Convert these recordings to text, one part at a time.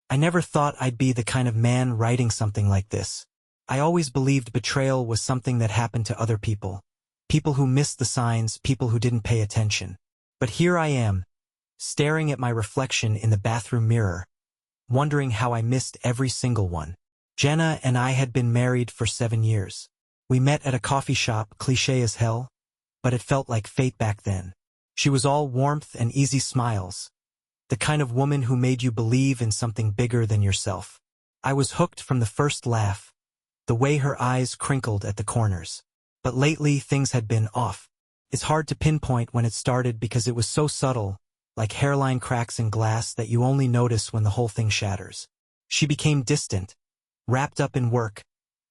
I never thought I'd be the kind of man writing something like this. I always believed betrayal was something that happened to other people. People who missed the signs, people who didn't pay attention. But here I am, staring at my reflection in the bathroom mirror, wondering how I missed every single one. Jenna and I had been married for 7 years. We met at a coffee shop, cliché as hell, but it felt like fate back then. She was all warmth and easy smiles, the kind of woman who made you believe in something bigger than yourself. I was hooked from the first laugh, the way her eyes crinkled at the corners. But lately, things had been off. It's hard to pinpoint when it started because it was so subtle, like hairline cracks in glass that you only notice when the whole thing shatters. She became distant, wrapped up in work,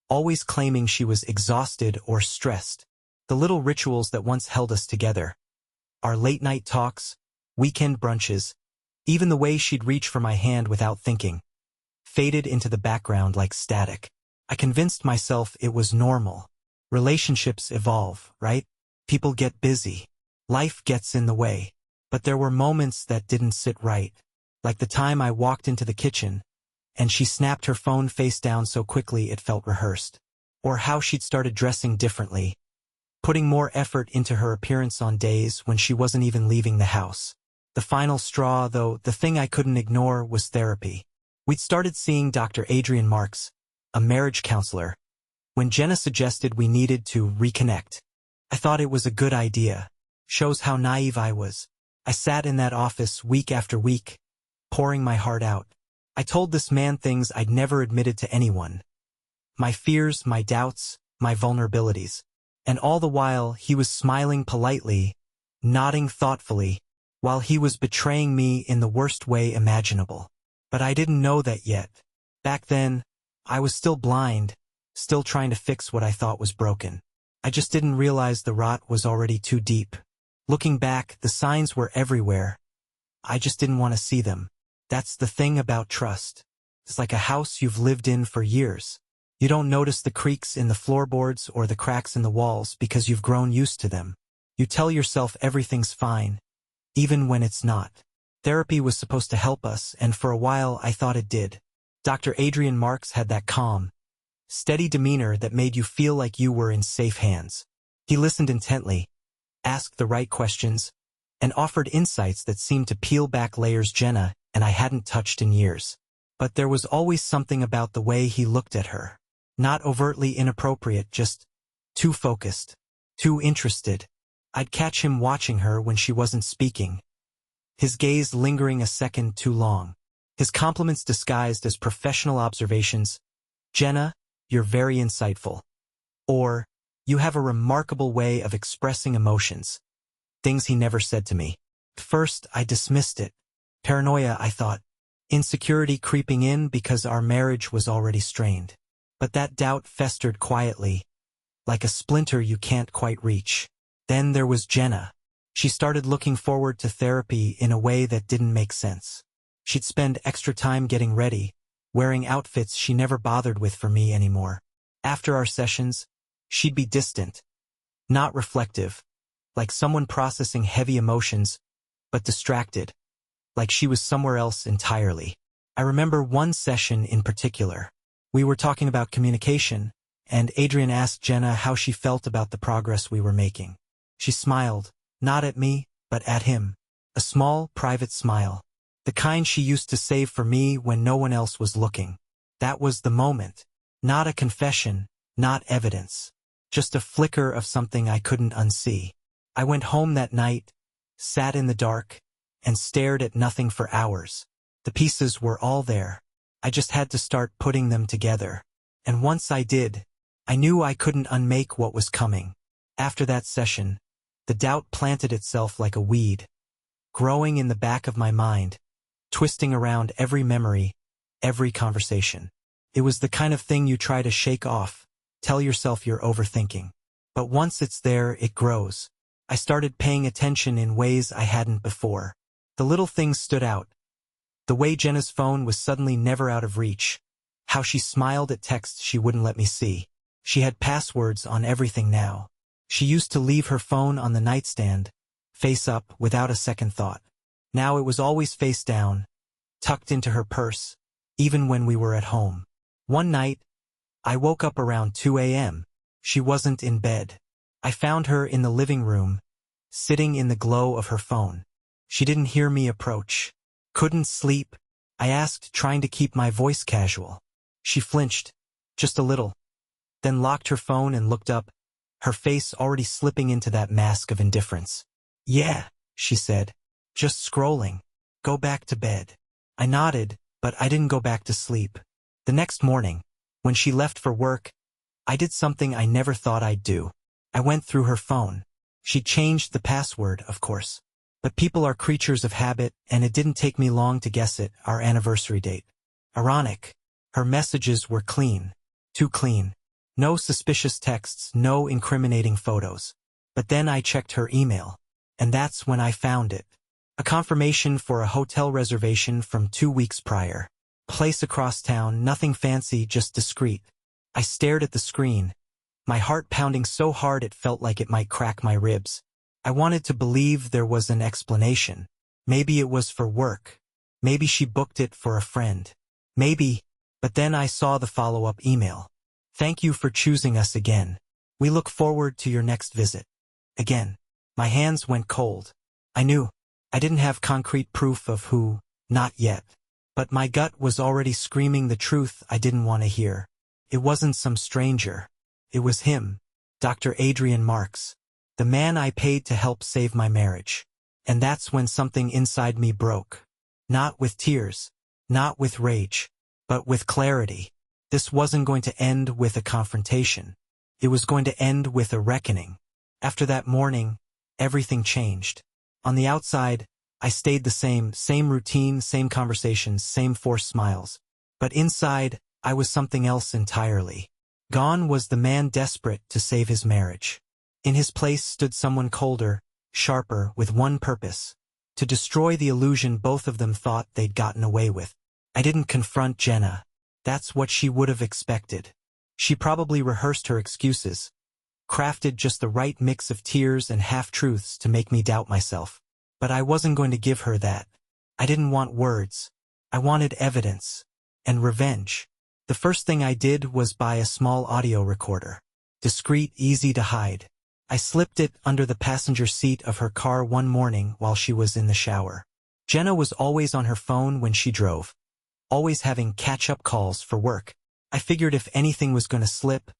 always claiming she was exhausted or stressed. The little rituals that once held us together, our late-night talks, weekend brunches, even the way she'd reach for my hand without thinking, faded into the background like static. I convinced myself it was normal. Relationships evolve, right? People get busy. Life gets in the way. But there were moments that didn't sit right. Like the time I walked into the kitchen, and she snapped her phone face down so quickly it felt rehearsed. Or how she'd started dressing differently, putting more effort into her appearance on days when she wasn't even leaving the house. The final straw, though, the thing I couldn't ignore, was therapy. We'd started seeing Dr. Adrian Marks, a marriage counselor, when Jenna suggested we needed to reconnect. I thought it was a good idea. Shows how naive I was. I sat in that office week after week, pouring my heart out. I told this man things I'd never admitted to anyone. My fears, my doubts, my vulnerabilities. And all the while, he was smiling politely, nodding thoughtfully, while he was betraying me in the worst way imaginable. But I didn't know that yet. Back then, I was still blind, still trying to fix what I thought was broken. I just didn't realize the rot was already too deep. Looking back, the signs were everywhere. I just didn't want to see them. That's the thing about trust. It's like a house you've lived in for years. You don't notice the creaks in the floorboards or the cracks in the walls because you've grown used to them. You tell yourself everything's fine, even when it's not. Therapy was supposed to help us, and for a while I thought it did. Dr. Adrian Marks had that calm, steady demeanor that made you feel like you were in safe hands. He listened intently, asked the right questions, and offered insights that seemed to peel back layers Jenna and I hadn't touched in years. But there was always something about the way he looked at her. Not overtly inappropriate, just too focused, too interested. I'd catch him watching her when she wasn't speaking, his gaze lingering a second too long. His compliments disguised as professional observations. "Jenna, you're very insightful." Or, "You have a remarkable way of expressing emotions." Things he never said to me. At first, I dismissed it. Paranoia, I thought. Insecurity creeping in because our marriage was already strained. But that doubt festered quietly, like a splinter you can't quite reach. Then there was Jenna. She started looking forward to therapy in a way that didn't make sense. She'd spend extra time getting ready, wearing outfits she never bothered with for me anymore. After our sessions, she'd be distant, not reflective, like someone processing heavy emotions, but distracted, like she was somewhere else entirely. I remember one session in particular. We were talking about communication, and Adrian asked Jenna how she felt about the progress we were making. She smiled, not at me, but at him. A small, private smile. The kind she used to save for me when no one else was looking. That was the moment. Not a confession, not evidence. Just a flicker of something I couldn't unsee. I went home that night, sat in the dark, and stared at nothing for hours. The pieces were all there. I just had to start putting them together. And once I did, I knew I couldn't unmake what was coming. After that session, the doubt planted itself like a weed, growing in the back of my mind, twisting around every memory, every conversation. It was the kind of thing you try to shake off, tell yourself you're overthinking. But once it's there, it grows. I started paying attention in ways I hadn't before. The little things stood out. The way Jenna's phone was suddenly never out of reach. How she smiled at texts she wouldn't let me see. She had passwords on everything now. She used to leave her phone on the nightstand, face up, without a second thought. Now it was always face down, tucked into her purse, even when we were at home. One night, I woke up around 2 a.m. She wasn't in bed. I found her in the living room, sitting in the glow of her phone. She didn't hear me approach. Couldn't sleep, I asked, trying to keep my voice casual. She flinched, just a little, then locked her phone and looked up, her face already slipping into that mask of indifference. "Yeah," she said. "Just scrolling. Go back to bed." I nodded, but I didn't go back to sleep. The next morning, when she left for work, I did something I never thought I'd do. I went through her phone. She changed the password, of course. But people are creatures of habit, and it didn't take me long to guess it, our anniversary date. Ironic. Her messages were clean. Too clean. No suspicious texts, no incriminating photos. But then I checked her email. And that's when I found it. A confirmation for a hotel reservation from 2 weeks prior. Place across town, nothing fancy, just discreet. I stared at the screen, my heart pounding so hard it felt like it might crack my ribs. I wanted to believe there was an explanation. Maybe it was for work. Maybe she booked it for a friend. Maybe, but then I saw the follow-up email. "Thank you for choosing us again. We look forward to your next visit." Again. My hands went cold. I knew. I didn't have concrete proof of who, not yet. But my gut was already screaming the truth I didn't want to hear. It wasn't some stranger. It was him, Dr. Adrian Marks, the man I paid to help save my marriage. And that's when something inside me broke. Not with tears, not with rage, but with clarity. This wasn't going to end with a confrontation. It was going to end with a reckoning. After that morning, everything changed. On the outside, I stayed the same routine, same conversations, same forced smiles. But inside, I was something else entirely. Gone was the man desperate to save his marriage. In his place stood someone colder, sharper, with one purpose: to destroy the illusion both of them thought they'd gotten away with. I didn't confront Jenna. That's what she would have expected. She probably rehearsed her excuses, crafted just the right mix of tears and half-truths to make me doubt myself. But I wasn't going to give her that. I didn't want words. I wanted evidence. And revenge. The first thing I did was buy a small audio recorder. Discreet, easy to hide. I slipped it under the passenger seat of her car one morning while she was in the shower. Jenna was always on her phone when she drove. Always having catch-up calls for work. I figured if anything was going to slip,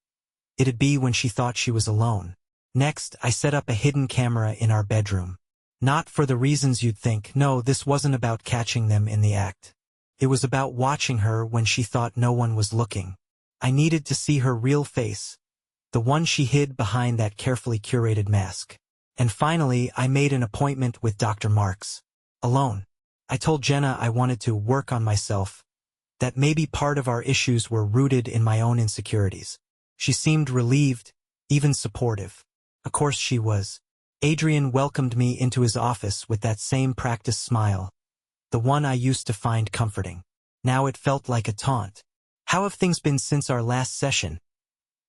it'd be when she thought she was alone. Next, I set up a hidden camera in our bedroom. Not for the reasons you'd think. No, this wasn't about catching them in the act. It was about watching her when she thought no one was looking. I needed to see her real face, the one she hid behind that carefully curated mask. And finally, I made an appointment with Dr. Marks. Alone. I told Jenna I wanted to work on myself, that maybe part of our issues were rooted in my own insecurities. She seemed relieved, even supportive. Of course she was. Adrian welcomed me into his office with that same practiced smile, the one I used to find comforting. Now it felt like a taunt. "How have things been since our last session?"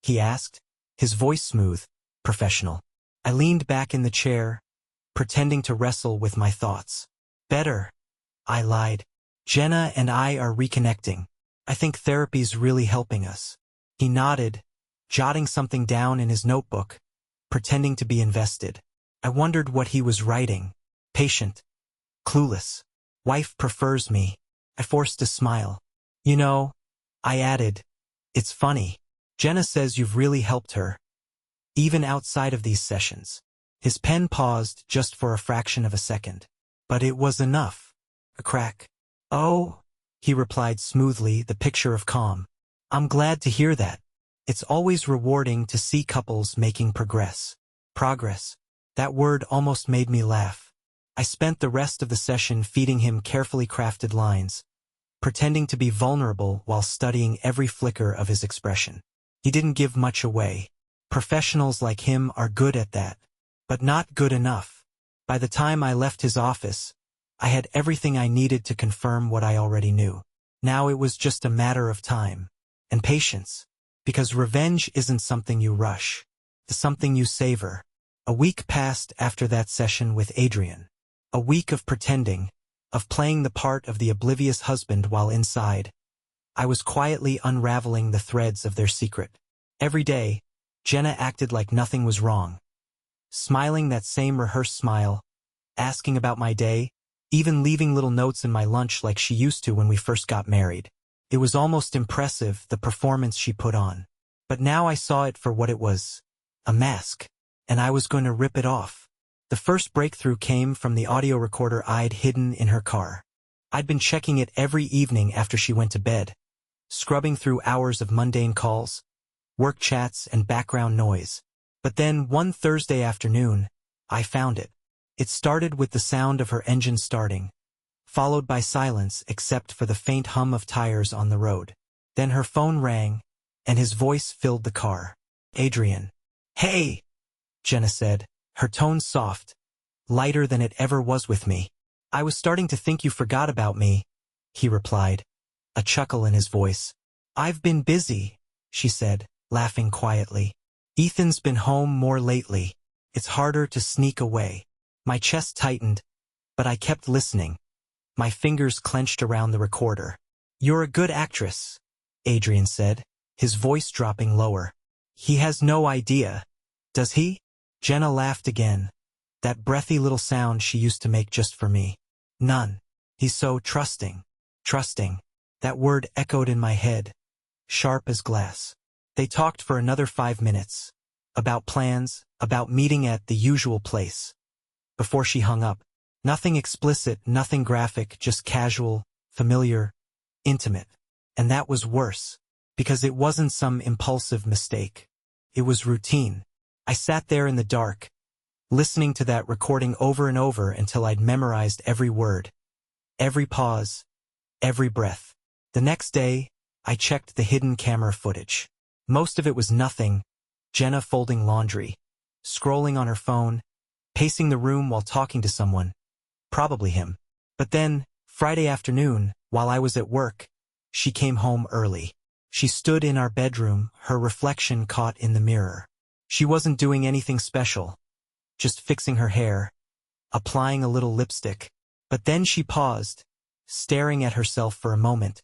he asked, his voice smooth, professional. I leaned back in the chair, pretending to wrestle with my thoughts. "Better," I lied. "Jenna and I are reconnecting. I think therapy's really helping us." He nodded, jotting something down in his notebook, pretending to be invested. I wondered what he was writing. Patient. Clueless. Wife prefers me. I forced a smile. "You know," I added, "it's funny. Jenna says you've really helped her, even outside of these sessions." His pen paused just for a fraction of a second. But it was enough. A crack. "Oh," he replied smoothly, the picture of calm. "I'm glad to hear that. It's always rewarding to see couples making progress." Progress. That word almost made me laugh. I spent the rest of the session feeding him carefully crafted lines, pretending to be vulnerable while studying every flicker of his expression. He didn't give much away. Professionals like him are good at that, but not good enough. By the time I left his office, I had everything I needed to confirm what I already knew. Now it was just a matter of time. And patience. Because revenge isn't something you rush. It's something you savor. A week passed after that session with Adrian. A week of pretending, of playing the part of the oblivious husband while inside. I was quietly unraveling the threads of their secret. Every day, Jenna acted like nothing was wrong. Smiling that same rehearsed smile, asking about my day, even leaving little notes in my lunch like she used to when we first got married. It was almost impressive, the performance she put on. But now I saw it for what it was. A mask. And I was going to rip it off. The first breakthrough came from the audio recorder I'd hidden in her car. I'd been checking it every evening after she went to bed, scrubbing through hours of mundane calls, work chats, and background noise. But then, one Thursday afternoon, I found it. It started with the sound of her engine starting, followed by silence except for the faint hum of tires on the road. Then her phone rang, and his voice filled the car. Adrian. Hey, Jenna said, her tone soft, lighter than it ever was with me. I was starting to think you forgot about me, he replied, a chuckle in his voice. I've been busy, she said, laughing quietly. Ethan's been home more lately. It's harder to sneak away. My chest tightened, but I kept listening. My fingers clenched around the recorder. You're a good actress, Adrian said, his voice dropping lower. He has no idea, does he? Jenna laughed again, that breathy little sound she used to make just for me. None. He's so trusting. Trusting. That word echoed in my head, sharp as glass. They talked for another 5 minutes. About plans, about meeting at the usual place. Before she hung up. Nothing explicit, nothing graphic, just casual, familiar, intimate. And that was worse, because it wasn't some impulsive mistake. It was routine. I sat there in the dark, listening to that recording over and over until I'd memorized every word, every pause, every breath. The next day, I checked the hidden camera footage. Most of it was nothing. Jenna folding laundry, scrolling on her phone, pacing the room while talking to someone. Probably him. But then, Friday afternoon, while I was at work, she came home early. She stood in our bedroom, her reflection caught in the mirror. She wasn't doing anything special, just fixing her hair, applying a little lipstick. But then she paused, staring at herself for a moment,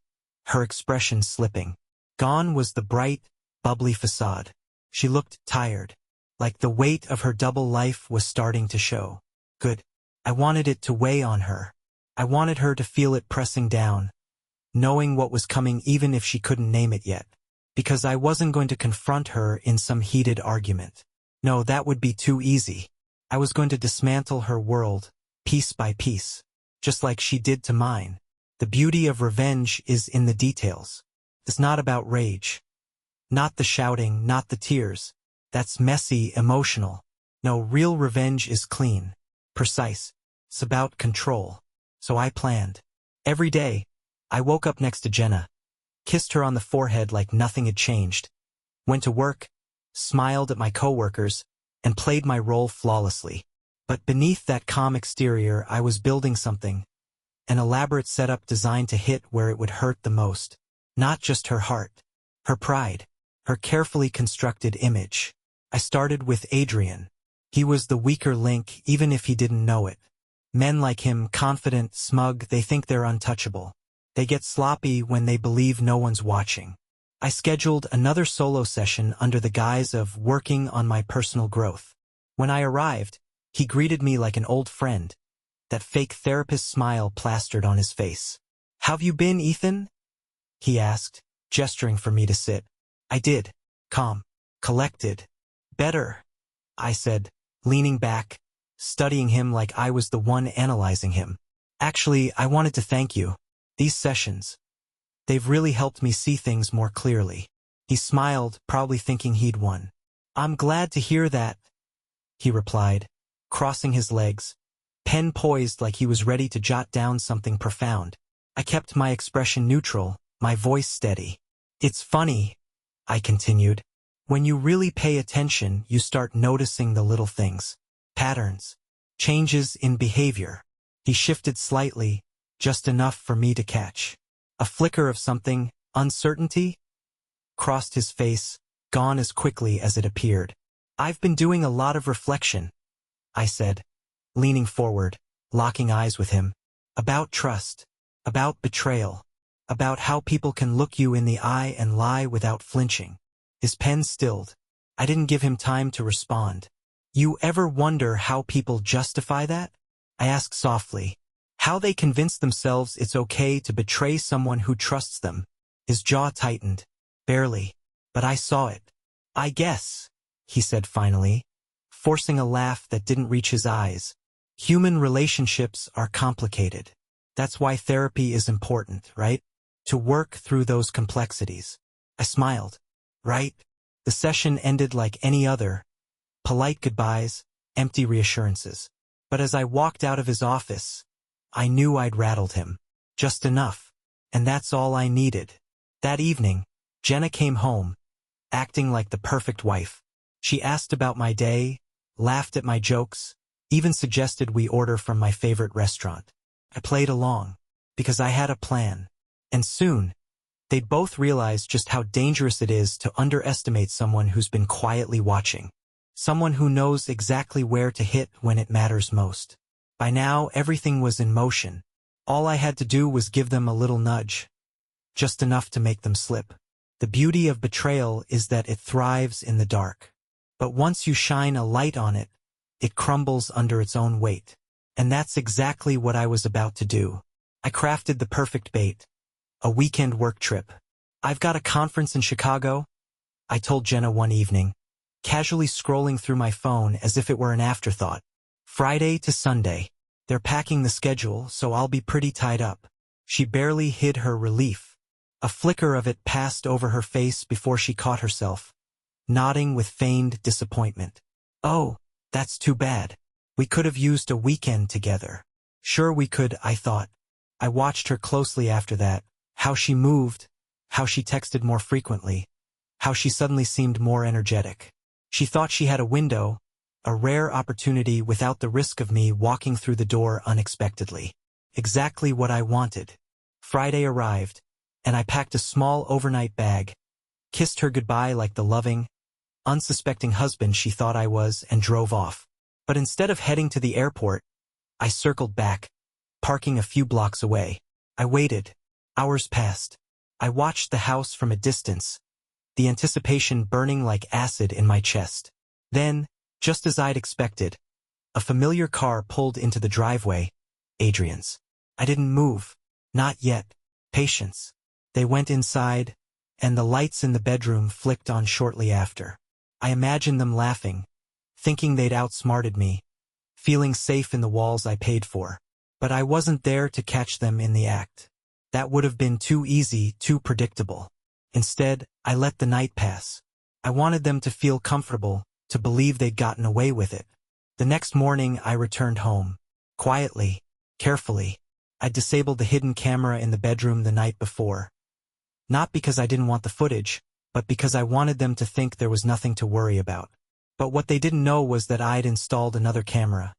her expression slipping. Gone was the bright, bubbly facade. She looked tired, like the weight of her double life was starting to show. Good. I wanted it to weigh on her. I wanted her to feel it pressing down, knowing what was coming even if she couldn't name it yet. Because I wasn't going to confront her in some heated argument. No, that would be too easy. I was going to dismantle her world, piece by piece, just like she did to mine. The beauty of revenge is in the details. It's not about rage. Not the shouting, not the tears. That's messy, emotional. No, real revenge is clean, precise. It's about control. So I planned. Every day, I woke up next to Jenna, kissed her on the forehead like nothing had changed, went to work, smiled at my coworkers, and played my role flawlessly. But beneath that calm exterior, I was building something, an elaborate setup designed to hit where it would hurt the most. Not just her heart, her pride, her carefully constructed image. I started with Adrian. He was the weaker link, even if he didn't know it. Men like him, confident, smug, they think they're untouchable. They get sloppy when they believe no one's watching. I scheduled another solo session under the guise of working on my personal growth. When I arrived, he greeted me like an old friend, that fake therapist smile plastered on his face. "How've you been, Ethan?" he asked, gesturing for me to sit. I did. Calm. Collected. Better, I said, leaning back, studying him like I was the one analyzing him. Actually, I wanted to thank you. These sessions, they've really helped me see things more clearly. He smiled, probably thinking he'd won. I'm glad to hear that, he replied, crossing his legs, pen poised like he was ready to jot down something profound. I kept my expression neutral, my voice steady. It's funny, I continued. When you really pay attention, you start noticing the little things. Patterns. Changes in behavior. He shifted slightly, just enough for me to catch. A flicker of something, uncertainty, crossed his face, gone as quickly as it appeared. I've been doing a lot of reflection, I said, leaning forward, locking eyes with him. About trust. About betrayal. about how people can look you in the eye and lie without flinching. His pen stilled. I didn't give him time to respond. You ever wonder how people justify that? I asked softly. How they convince themselves it's okay to betray someone who trusts them. His jaw tightened. Barely. But I saw it. I guess, he said finally, forcing a laugh that didn't reach his eyes. Human relationships are complicated. That's why therapy is important, right? To work through those complexities. I smiled. Right? The session ended like any other. Polite goodbyes, empty reassurances. But as I walked out of his office, I knew I'd rattled him. Just enough. And that's all I needed. That evening, Jenna came home, acting like the perfect wife. She asked about my day, laughed at my jokes, even suggested we order from my favorite restaurant. I played along, because I had a plan. And soon, they'd both realize just how dangerous it is to underestimate someone who's been quietly watching. Someone who knows exactly where to hit when it matters most. By now, everything was in motion. All I had to do was give them a little nudge. Just enough to make them slip. The beauty of betrayal is that it thrives in the dark. But once you shine a light on it, it crumbles under its own weight. And that's exactly what I was about to do. I crafted the perfect bait. A weekend work trip. I've got a conference in Chicago, I told Jenna one evening, casually scrolling through my phone as if it were an afterthought. Friday to Sunday. They're packing the schedule, so I'll be pretty tied up. She barely hid her relief. A flicker of it passed over her face before she caught herself, nodding with feigned disappointment. Oh, that's too bad. We could have used a weekend together. Sure we could, I thought. I watched her closely after that. How she moved, how she texted more frequently, how she suddenly seemed more energetic. She thought she had a window, a rare opportunity without the risk of me walking through the door unexpectedly. Exactly what I wanted. Friday arrived, and I packed a small overnight bag, kissed her goodbye like the loving, unsuspecting husband she thought I was, and drove off. But instead of heading to the airport, I circled back, parking a few blocks away. I waited. Hours passed. I watched the house from a distance, the anticipation burning like acid in my chest. Then, just as I'd expected, a familiar car pulled into the driveway, Adrian's. I didn't move. Not yet. Patience. They went inside, and the lights in the bedroom flicked on shortly after. I imagined them laughing, thinking they'd outsmarted me, feeling safe in the walls I paid for. But I wasn't there to catch them in the act. That would have been too easy, too predictable. Instead, I let the night pass. I wanted them to feel comfortable, to believe they'd gotten away with it. The next morning, I returned home. Quietly, carefully. I disabled the hidden camera in the bedroom the night before. Not because I didn't want the footage, but because I wanted them to think there was nothing to worry about. But what they didn't know was that I'd installed another camera.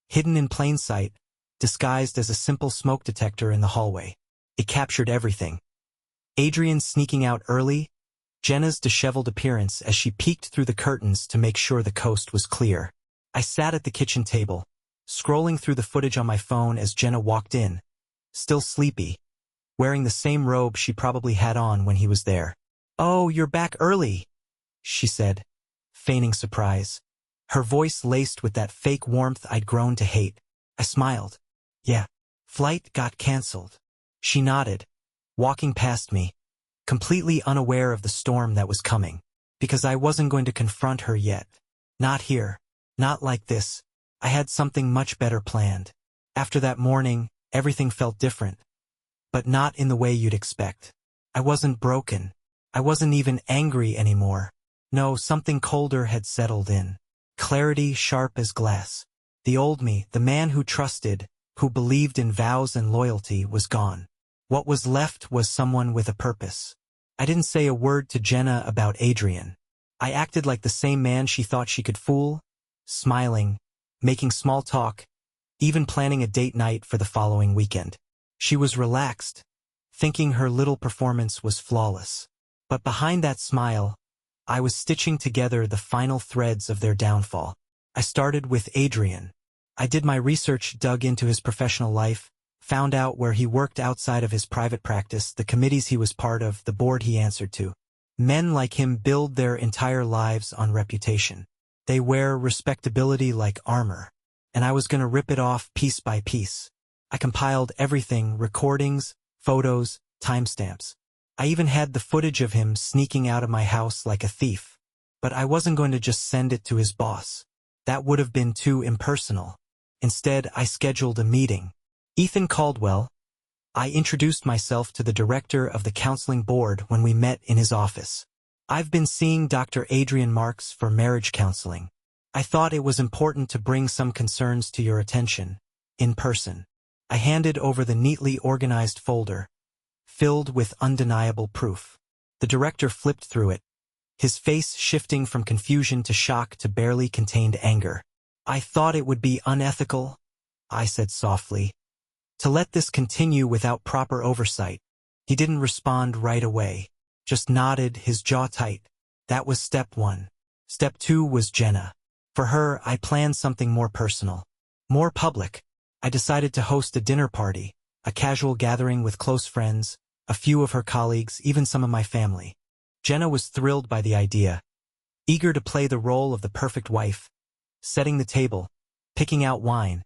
Hidden in plain sight, disguised as a simple smoke detector in the hallway. It captured everything. Adrian sneaking out early, Jenna's disheveled appearance as she peeked through the curtains to make sure the coast was clear. I sat at the kitchen table, scrolling through the footage on my phone as Jenna walked in, still sleepy, wearing the same robe she probably had on when he was there. "Oh, you're back early," she said, feigning surprise. Her voice laced with that fake warmth I'd grown to hate. I smiled. "Yeah. Flight got cancelled." She nodded, walking past me, completely unaware of the storm that was coming, because I wasn't going to confront her yet. Not here. Not like this. I had something much better planned. After that morning, everything felt different. But not in the way you'd expect. I wasn't broken. I wasn't even angry anymore. No, something colder had settled in. Clarity sharp as glass. The old me, the man who trusted, who believed in vows and loyalty, was gone. What was left was someone with a purpose. I didn't say a word to Jenna about Adrian. I acted like the same man she thought she could fool, smiling, making small talk, even planning a date night for the following weekend. She was relaxed, thinking her little performance was flawless. But behind that smile, I was stitching together the final threads of their downfall. I started with Adrian. I did my research, dug into his professional life, found out where he worked outside of his private practice, the committees he was part of, the board he answered to. Men like him build their entire lives on reputation. They wear respectability like armor. And I was going to rip it off piece by piece. I compiled everything, recordings, photos, timestamps. I even had the footage of him sneaking out of my house like a thief. But I wasn't going to just send it to his boss. That would have been too impersonal. Instead, I scheduled a meeting. Ethan Caldwell. I introduced myself to the director of the counseling board when we met in his office. I've been seeing Dr. Adrian Marks for marriage counseling. I thought it was important to bring some concerns to your attention, in person. I handed over the neatly organized folder, filled with undeniable proof. The director flipped through it, his face shifting from confusion to shock to barely contained anger. I thought it would be unethical, I said softly, to let this continue without proper oversight. He didn't respond right away, just nodded, his jaw tight. That was step one. Step two was Jenna. For her, I planned something more personal, more public. I decided to host a dinner party, a casual gathering with close friends, a few of her colleagues, even some of my family. Jenna was thrilled by the idea, eager to play the role of the perfect wife, setting the table, picking out wine,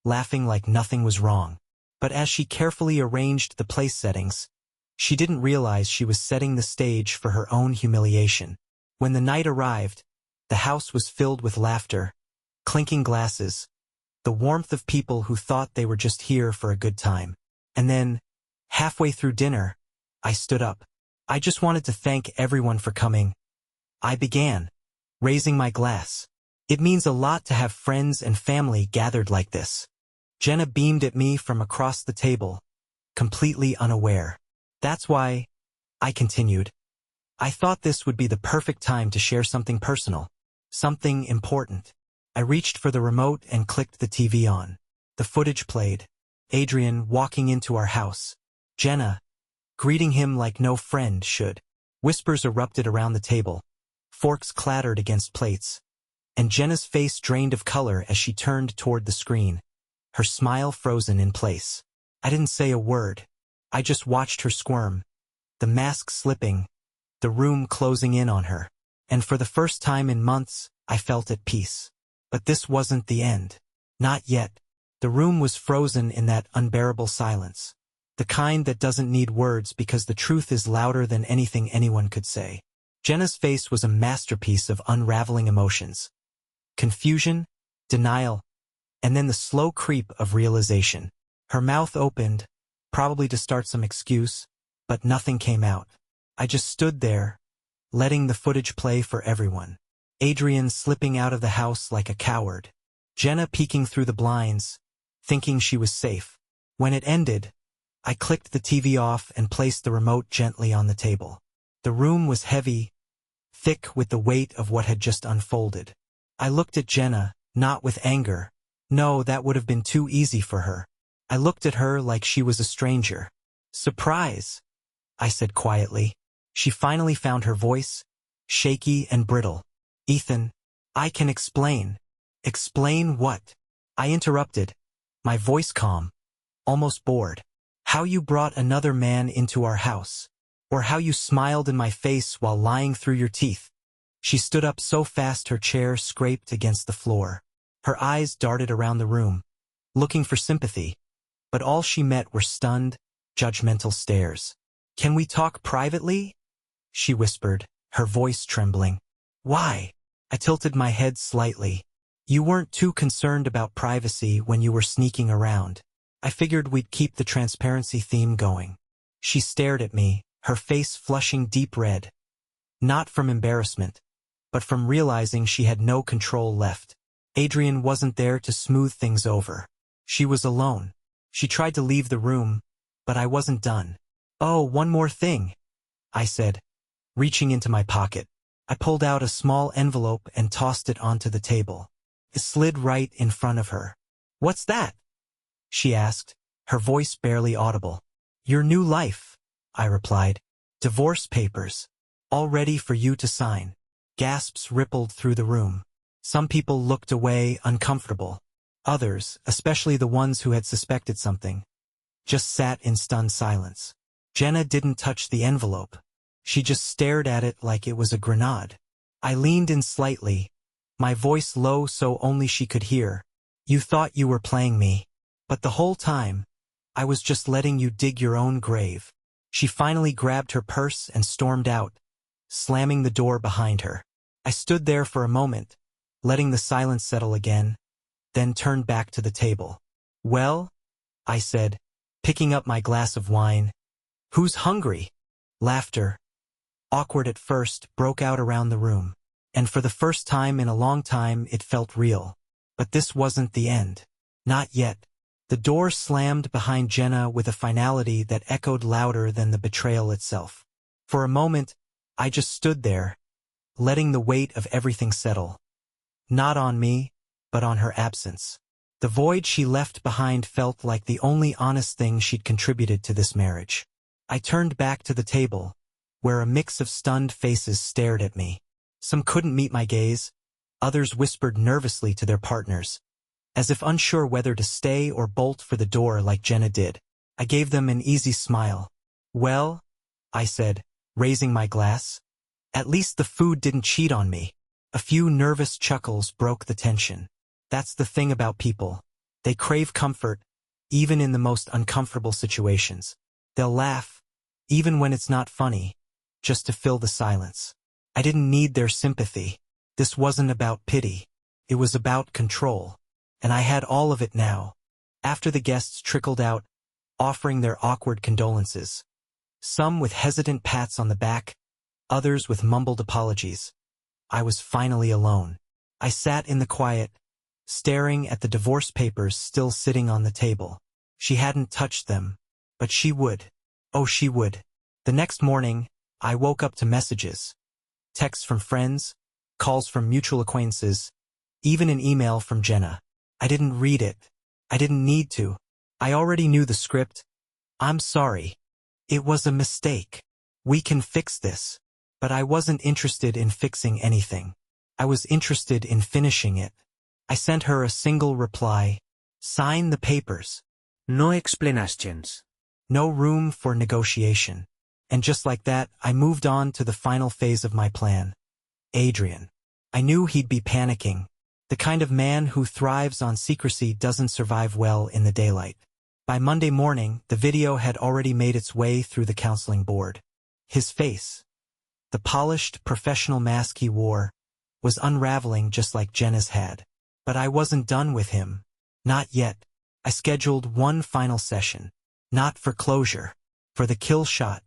laughing like nothing was wrong. But as she carefully arranged the place settings, she didn't realize she was setting the stage for her own humiliation. When the night arrived, the house was filled with laughter, clinking glasses, the warmth of people who thought they were just here for a good time. And then, halfway through dinner, I stood up. I just wanted to thank everyone for coming. I began, raising my glass. It means a lot to have friends and family gathered like this. Jenna beamed at me from across the table, completely unaware. That's why, I continued, I thought this would be the perfect time to share something personal, something important. I reached for the remote and clicked the TV on. The footage played. Adrian walking into our house. Jenna, greeting him like no friend should. Whispers erupted around the table. Forks clattered against plates. And Jenna's face drained of color as she turned toward the screen, her smile frozen in place. I didn't say a word. I just watched her squirm, the mask slipping, the room closing in on her. And for the first time in months, I felt at peace. But this wasn't the end. Not yet. The room was frozen in that unbearable silence. The kind that doesn't need words because the truth is louder than anything anyone could say. Jenna's face was a masterpiece of unraveling emotions. Confusion, denial, and then the slow creep of realization. Her mouth opened, probably to start some excuse, but nothing came out. I just stood there, letting the footage play for everyone. Adrian slipping out of the house like a coward. Jenna peeking through the blinds, thinking she was safe. When it ended, I clicked the TV off and placed the remote gently on the table. The room was heavy, thick with the weight of what had just unfolded. I looked at Jenna, not with anger. No, that would have been too easy for her. I looked at her like she was a stranger. Surprise, I said quietly. She finally found her voice, shaky and brittle. Ethan, I can explain. Explain what? I interrupted, my voice calm, almost bored. How you brought another man into our house. Or how you smiled in my face while lying through your teeth. She stood up so fast her chair scraped against the floor. Her eyes darted around the room, looking for sympathy. But all she met were stunned, judgmental stares. Can we talk privately? She whispered, her voice trembling. Why? I tilted my head slightly. You weren't too concerned about privacy when you were sneaking around. I figured we'd keep the transparency theme going. She stared at me, her face flushing deep red. Not from embarrassment, but from realizing she had no control left. Adrian wasn't there to smooth things over. She was alone. She tried to leave the room, but I wasn't done. Oh, one more thing, I said, reaching into my pocket. I pulled out a small envelope and tossed it onto the table. It slid right in front of her. What's that? She asked, her voice barely audible. Your new life, I replied. Divorce papers. All ready for you to sign. Gasps rippled through the room. Some people looked away, uncomfortable. Others, especially the ones who had suspected something, just sat in stunned silence. Jenna didn't touch the envelope. She just stared at it like it was a grenade. I leaned in slightly, my voice low so only she could hear. You thought you were playing me. But the whole time, I was just letting you dig your own grave. She finally grabbed her purse and stormed out, slamming the door behind her. I stood there for a moment, letting the silence settle again, then turned back to the table. Well, I said, picking up my glass of wine. Who's hungry? Laughter, awkward at first, broke out around the room. And for the first time in a long time it felt real. But this wasn't the end. Not yet. The door slammed behind Jenna with a finality that echoed louder than the betrayal itself. For a moment, I just stood there, letting the weight of everything settle. Not on me, but on her absence. The void she left behind felt like the only honest thing she'd contributed to this marriage. I turned back to the table, where a mix of stunned faces stared at me. Some couldn't meet my gaze, others whispered nervously to their partners, as if unsure whether to stay or bolt for the door like Jenna did. I gave them an easy smile. Well, I said, raising my glass, at least the food didn't cheat on me. A few nervous chuckles broke the tension. That's the thing about people. They crave comfort, even in the most uncomfortable situations. They'll laugh, even when it's not funny, just to fill the silence. I didn't need their sympathy. This wasn't about pity. It was about control. And I had all of it now. After the guests trickled out, offering their awkward condolences. Some with hesitant pats on the back, others with mumbled apologies. I was finally alone. I sat in the quiet, staring at the divorce papers still sitting on the table. She hadn't touched them, but she would. Oh, she would. The next morning, I woke up to messages. Texts from friends, calls from mutual acquaintances, even an email from Jenna. I didn't read it. I didn't need to. I already knew the script. I'm sorry. It was a mistake. We can fix this. But I wasn't interested in fixing anything. I was interested in finishing it. I sent her a single reply. Sign the papers. No explanations. No room for negotiation. And just like that, I moved on to the final phase of my plan. Adrian. I knew he'd be panicking. The kind of man who thrives on secrecy doesn't survive well in the daylight. By Monday morning, the video had already made its way through the counseling board. His face, the polished, professional mask he wore, was unraveling just like Jenna's had. But I wasn't done with him. Not yet. I scheduled one final session. Not for closure. For the kill shot.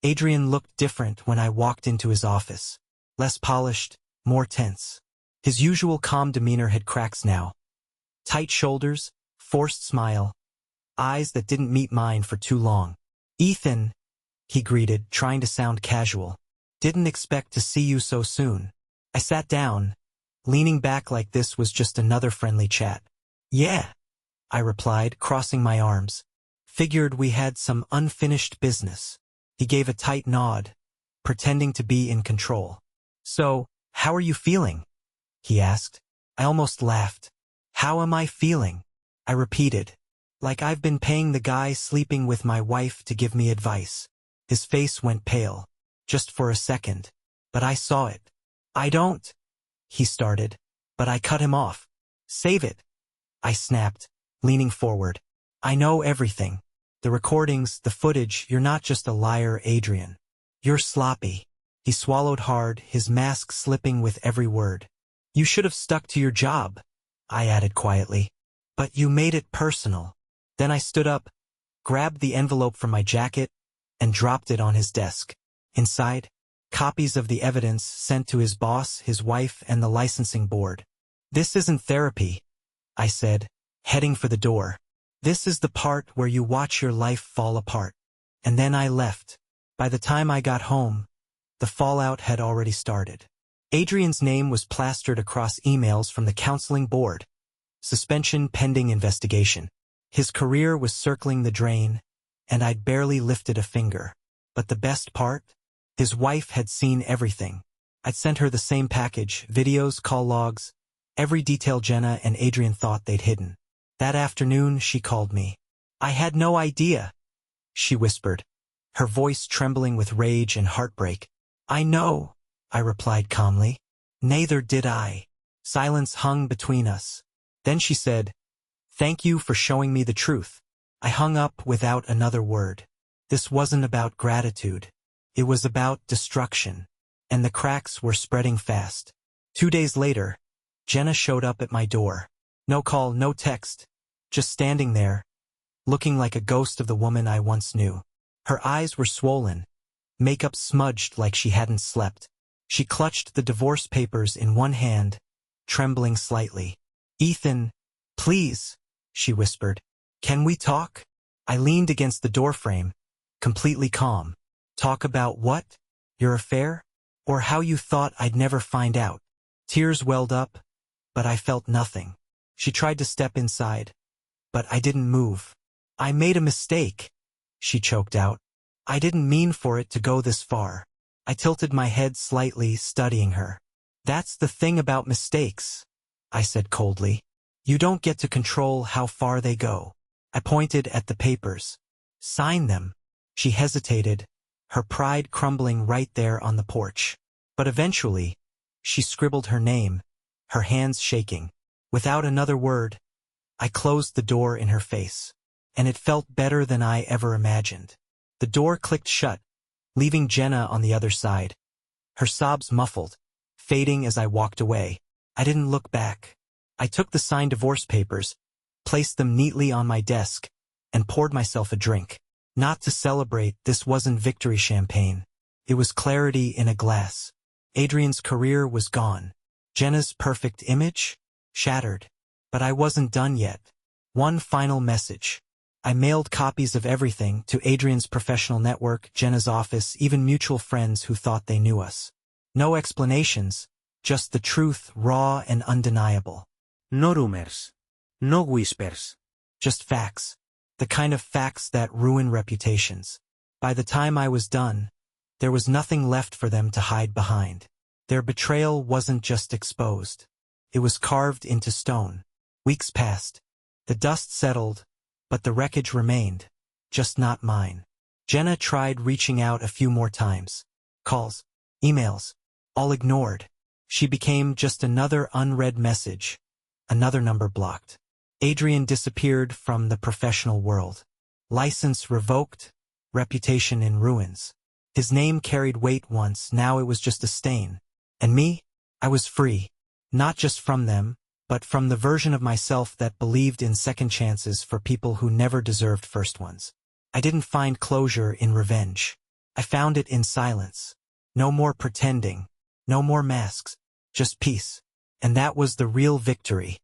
Adrian looked different when I walked into his office. Less polished, more tense. His usual calm demeanor had cracks now. Tight shoulders, forced smile, eyes that didn't meet mine for too long. Ethan, he greeted, trying to sound casual. Didn't expect to see you so soon. I sat down, leaning back like this was just another friendly chat. Yeah, I replied, crossing my arms. Figured we had some unfinished business. He gave a tight nod, pretending to be in control. So, how are you feeling? He asked. I almost laughed. How am I feeling? I repeated. Like I've been paying the guy sleeping with my wife to give me advice. His face went pale. Just for a second. But I saw it. I don't. He started. But I cut him off. Save it. I snapped, leaning forward. I know everything. The recordings, the footage, you're not just a liar, Adrian. You're sloppy. He swallowed hard, his mask slipping with every word. You should have stuck to your job, I added quietly. But you made it personal. Then I stood up, grabbed the envelope from my jacket, and dropped it on his desk. Inside, copies of the evidence sent to his boss, his wife, and the licensing board. This isn't therapy, I said, heading for the door. This is the part where you watch your life fall apart. And then I left. By the time I got home, the fallout had already started. Adrian's name was plastered across emails from the counseling board. Suspension pending investigation. His career was circling the drain, and I'd barely lifted a finger. But the best part? His wife had seen everything. I'd sent her the same package, videos, call logs, every detail Jenna and Adrian thought they'd hidden. That afternoon, she called me. I had no idea, she whispered, her voice trembling with rage and heartbreak. I know, I replied calmly. Neither did I. Silence hung between us. Then she said, thank you for showing me the truth. I hung up without another word. This wasn't about gratitude. It was about destruction. And the cracks were spreading fast. 2 days later, Jenna showed up at my door. No call, no text. Just standing there, looking like a ghost of the woman I once knew. Her eyes were swollen, makeup smudged like she hadn't slept. She clutched the divorce papers in one hand, trembling slightly. Ethan, please, she whispered. Can we talk? I leaned against the doorframe, completely calm. Talk about what? Your affair? Or how you thought I'd never find out? Tears welled up, but I felt nothing. She tried to step inside, but I didn't move. I made a mistake, she choked out. I didn't mean for it to go this far. I tilted my head slightly, studying her. That's the thing about mistakes, I said coldly. You don't get to control how far they go. I pointed at the papers. Sign them. She hesitated, her pride crumbling right there on the porch. But eventually, she scribbled her name, her hands shaking. Without another word, I closed the door in her face. And it felt better than I ever imagined. The door clicked shut, leaving Jenna on the other side. Her sobs muffled, fading as I walked away. I didn't look back. I took the signed divorce papers, placed them neatly on my desk, and poured myself a drink. Not to celebrate, this wasn't victory champagne. It was clarity in a glass. Adrian's career was gone. Jenna's perfect image? Shattered. But I wasn't done yet. One final message. I mailed copies of everything to Adrian's professional network, Jenna's office, even mutual friends who thought they knew us. No explanations, just the truth, raw and undeniable. No rumors. No whispers. Just facts. The kind of facts that ruin reputations. By the time I was done, there was nothing left for them to hide behind. Their betrayal wasn't just exposed. It was carved into stone. Weeks passed. The dust settled, but the wreckage remained. Just not mine. Jenna tried reaching out a few more times. Calls, emails, all ignored. She became just another unread message, another number blocked. Adrian disappeared from the professional world. License revoked, reputation in ruins. His name carried weight once, now it was just a stain. And me? I was free. Not just from them, but from the version of myself that believed in second chances for people who never deserved first ones. I didn't find closure in revenge. I found it in silence. No more pretending, no more masks, just peace. And that was the real victory.